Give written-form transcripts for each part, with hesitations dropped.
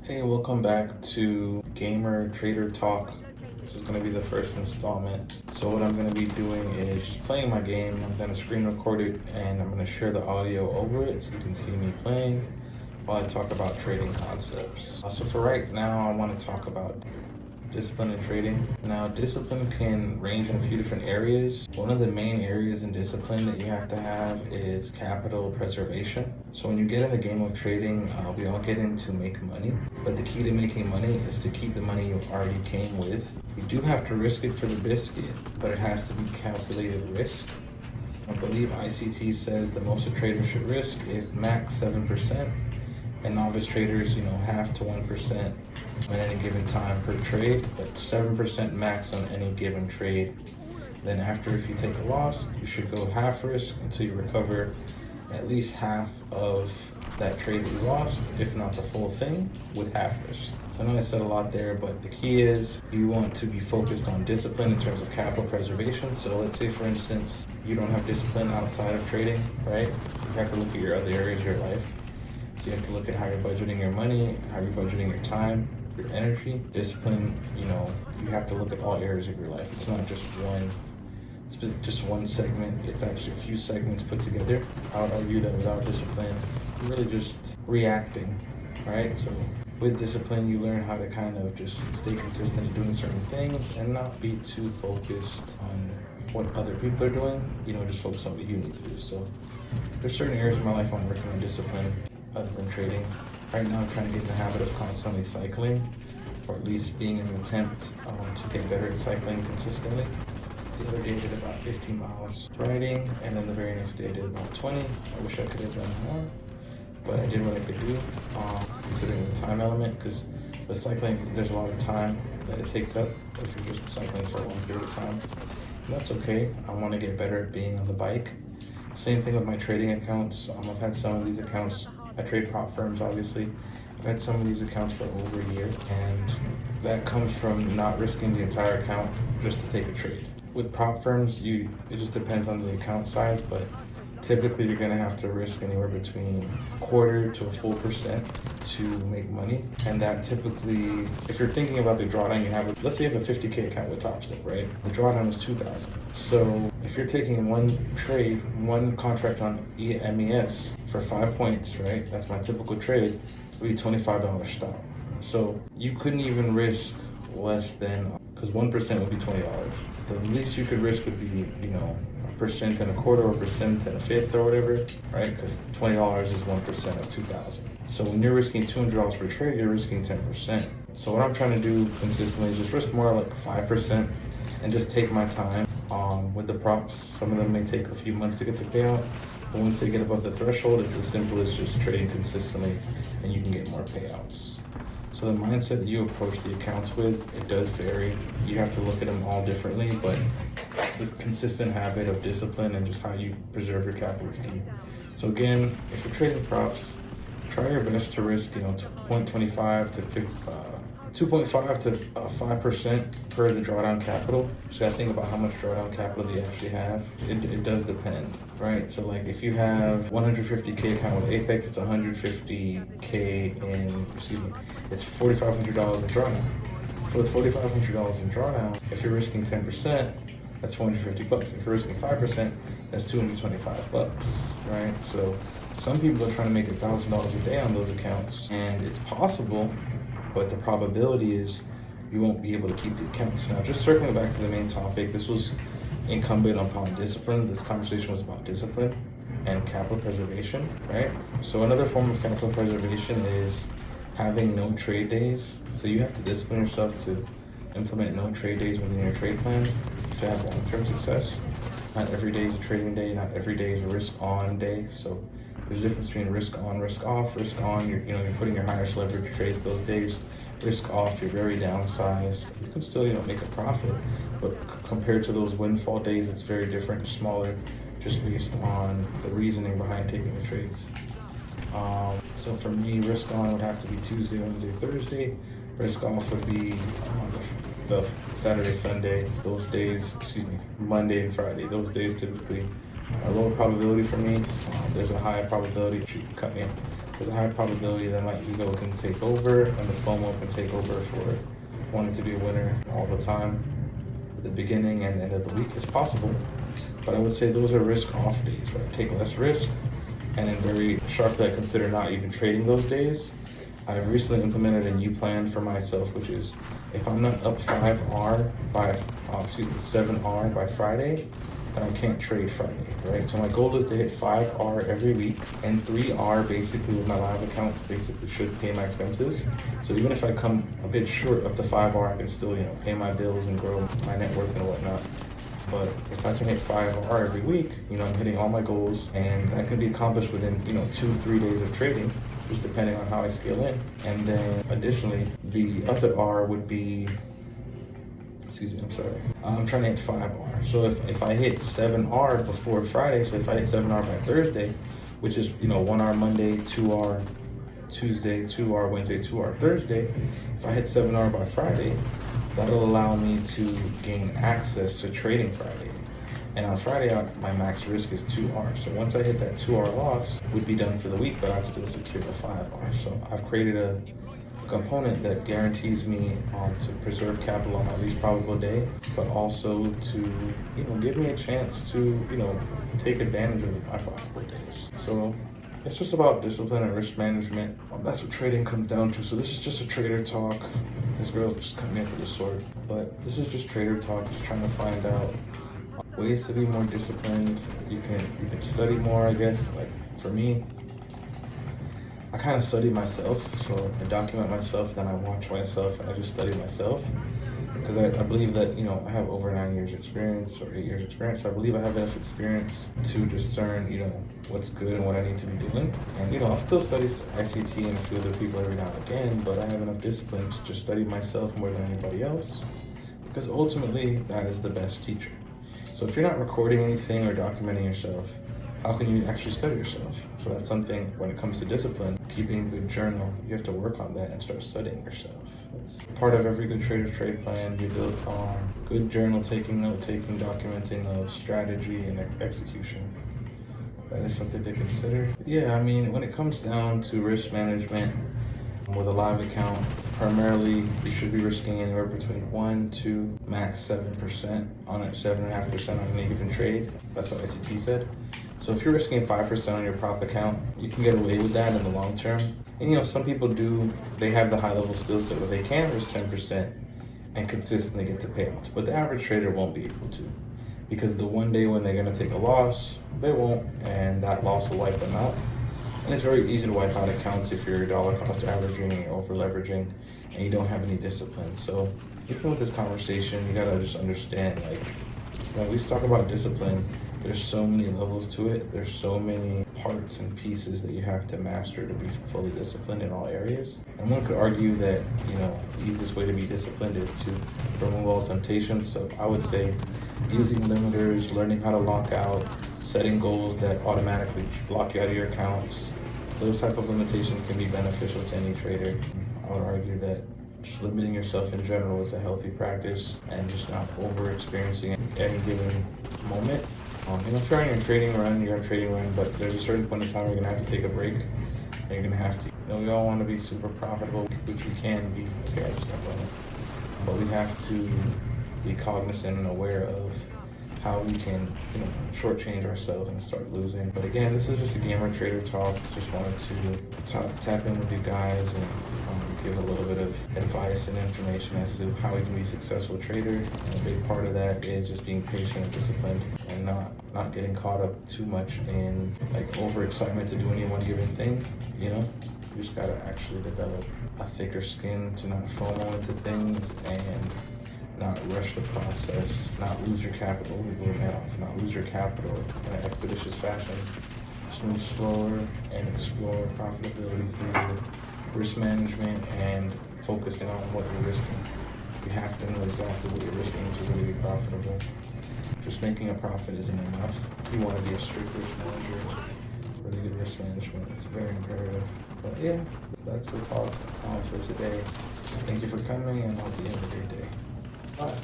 Hey, welcome back to Gamer Trader Talk. This is going to be the first installment. So what I'm going to be doing is just playing my game. I'm going to screen record it and I'm going to share the audio over it so you can see me playing while I talk about trading concepts. So for right now, I want to talk about discipline in trading. Now, discipline can range in a few different areas. One of the main areas in discipline that you have to have is capital preservation. So when you get in the game of trading, we all get in to make money, but the key to making money is to keep the money you already came with. You do have to risk it for the biscuit, but it has to be calculated risk. I believe ICT says the most a trader should risk is max 7%, and novice traders, half to 1% on any given time per trade, but 7% max on any given trade. Then after, if you take a loss, you should go half risk until you recover at least half of that trade that you lost, if not the full thing, with half risk. So I know I said a lot there, but the key is you want to be focused on discipline in terms of capital preservation. So let's say, for instance, you don't have discipline outside of trading, right? You have to look at your other areas of your life. So you have to look at how you're budgeting your money, how you're budgeting your time, your energy. Discipline, you have to look at all areas of your life. It's not just one segment. It's actually a few segments put together. I would argue that without discipline, you're really just reacting, right? So with discipline, you learn how to kind of just stay consistent in doing certain things and not be too focused on what other people are doing, just focus on what you need to do. So there's certain areas of my life I'm working on discipline other than trading. Right now I'm trying to get in the habit of constantly cycling, or at least being in an attempt to get better at cycling consistently. The other day I did about 15 miles riding, and then the very next day I did about 20. I wish I could have done more, but I did what I could do, considering the time element, because with cycling, there's a lot of time that it takes up if you're just cycling for a long period of time. And that's okay. I want to get better at being on the bike. Same thing with my trading accounts. I've had some of these accounts. I trade prop firms, obviously. I've had some of these accounts for over a year, and that comes from not risking the entire account just to take a trade. With prop firms, it just depends on the account size, but typically you're gonna have to risk anywhere between a quarter to a full percent to make money. And that typically, if you're thinking about the drawdown you have, let's say you have a 50K account with Topstep, right? The drawdown is 2,000. So if you're taking one trade, one contract on MES for 5 points, right? That's my typical trade, it would be $25 stop. So you couldn't even risk less than, because 1% would be $20. The least you could risk would be, a percent and a quarter, or a percent and a fifth, or whatever, right? Because $20 is 1% of 2,000. So when you're risking $200 per trade, you're risking 10%. So what I'm trying to do consistently is just risk more like 5% and just take my time. With the props, some of them may take a few months to get to payout, but once they get above the threshold, it's as simple as just trading consistently and you can get more payouts. So the mindset that you approach the accounts with, it does vary. You have to look at them all differently, but the consistent habit of discipline and just how you preserve your capital is key. So again, if you're trading props, try your best to risk, 2.25 to 2.5 to 5% per the drawdown capital. So you gotta think about how much drawdown capital do you actually have. It does depend, right? So like if you have 150K account with Apex, it's 150K it's $4,500 in drawdown. So with $4,500 in drawdown, if you're risking 10%, that's $450. If you're risking 5%, that's $225, right? So some people are trying to make $1,000 a day on those accounts, and it's possible, but the probability is you won't be able to keep the accounts. Now, just circling back to the main topic, this was incumbent upon discipline. This conversation was about discipline and capital preservation, right? So another form of capital preservation is having no trade days. So you have to discipline yourself to implement no trade days within your trade plan to have long-term success. Not every day is a trading day, not every day is a risk on day. So there's a difference between risk on, risk off. Risk on, you're putting your highest leverage trades those days. Risk off, you're very downsized. You can still, make a profit, but compared to those windfall days, it's very different, smaller, just based on the reasoning behind taking the trades. So for me, risk on would have to be Tuesday, Wednesday, Thursday. Risk off would be the Saturday, Sunday, those days, Monday and Friday. Those days typically a lower probability for me. There's a higher probability to cut me there's a high probability that my ego can take over and the FOMO can take over for wanting to be a winner all the time. At the beginning and end of the week is possible, but I would say those are risk-off days, right? Take less risk, and then very sharply I consider not even trading those days. I've recently implemented a new plan for myself, which is if I'm not up 7R by Friday, then I can't trade Friday, right? So my goal is to hit 5R every week, and 3R basically with my live accounts basically should pay my expenses. So even if I come a bit short of the 5R, I can still, pay my bills and grow my net worth and whatnot. But if I can hit 5R every week, I'm hitting all my goals, and that can be accomplished within, 2-3 days of trading, just depending on how I scale in. And then additionally, the other R would be, I'm trying to hit 5R. So if I hit 7R before Friday, so if I hit 7R by Thursday, which is, 1R Monday, 2R Tuesday, 2R Wednesday, 2R Thursday, if I hit 7R by Friday, that'll allow me to gain access to trading Friday. And on Friday, my max risk is 2R. So once I hit that 2R loss, would be done for the week, but I'd still secure the 5R. So I've created a component that guarantees me to preserve capital on my least probable day, but also to, give me a chance to, take advantage of my profitable days. So it's just about discipline and risk management. That's what trading comes down to. So this is just a trader talk. This girl's just coming up with a sword, but this is just trader talk, just trying to find out ways to be more disciplined. You can study more, I guess. Like for me, I kind of study myself, so I document myself, then I watch myself, and I just study myself. Because I believe that, I have over 9 years experience or 8 years experience. So I believe I have enough experience to discern, what's good and what I need to be doing. And, I'll still study ICT and a few other people every now and again, but I have enough discipline to just study myself more than anybody else. Because ultimately, that is the best teacher. So if you're not recording anything or documenting yourself, how can you actually study yourself? So that's something when it comes to discipline, keeping a good journal, you have to work on that and start studying yourself. It's part of every good trader's trade plan. You build on good journal taking, note taking, documenting of strategy and execution. That is something to consider. Yeah, when it comes down to risk management with a live account, primarily you should be risking anywhere between 1 to max 7% on it, 7.5% on any given trade. That's what ICT said. So if you're risking 5% on your prop account, you can get away with that in the long term. And some people they have the high level skill set where they can risk 10% and consistently get to payouts. But the average trader won't be able to, because the one day when they're gonna take a loss, they won't, and that loss will wipe them out. And it's very easy to wipe out accounts if you're dollar cost averaging and over leveraging and you don't have any discipline. So even with this conversation, you gotta just understand, when we talk about discipline, there's so many levels to it. There's so many parts and pieces that you have to master to be fully disciplined in all areas. And one could argue that, the easiest way to be disciplined is to remove all temptations. So I would say using limiters, learning how to lock out, setting goals that automatically block you out of your accounts. Those type of limitations can be beneficial to any trader. I would argue that just limiting yourself in general is a healthy practice, and just not over experiencing any given moment. If you're on your trading run, you're on a trading run, but there's a certain point in time where you're gonna have to take a break, and you're gonna have to. We all want to be super profitable, which we can be. Okay, I just got on it. But we have to be cognizant and aware of how we can, shortchange ourselves and start losing. But again, this is just a gamer trader talk. Just wanted to tap in with you guys and give a little bit of advice and information as to how we can be a successful trader. And a big part of that is just being patient and disciplined, and not getting caught up too much in overexcitement to do any one given thing. You just gotta actually develop a thicker skin to not FOMO into things and not rush the process, not lose your capital, not lose your capital in an expeditious fashion. Just move slower and explore profitability through risk management and focusing on what you're risking. You have to know exactly what you're risking to really be profitable. Just making a profit isn't enough. You want to be a strict risk manager, really good risk management. It's very imperative. But yeah, that's the talk for today. Thank you for coming, and I hope you have a great day. Bye.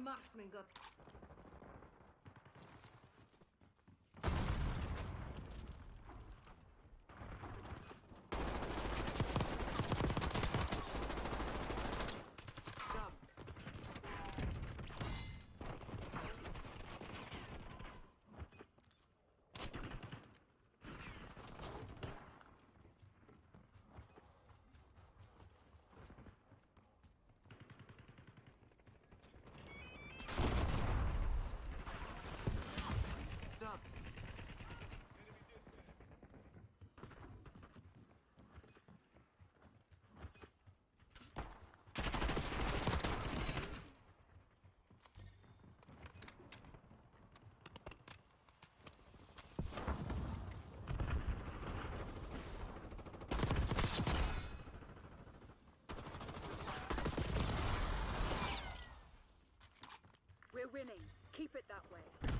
Marksman got. Done. Done. We're winning. Keep it that way.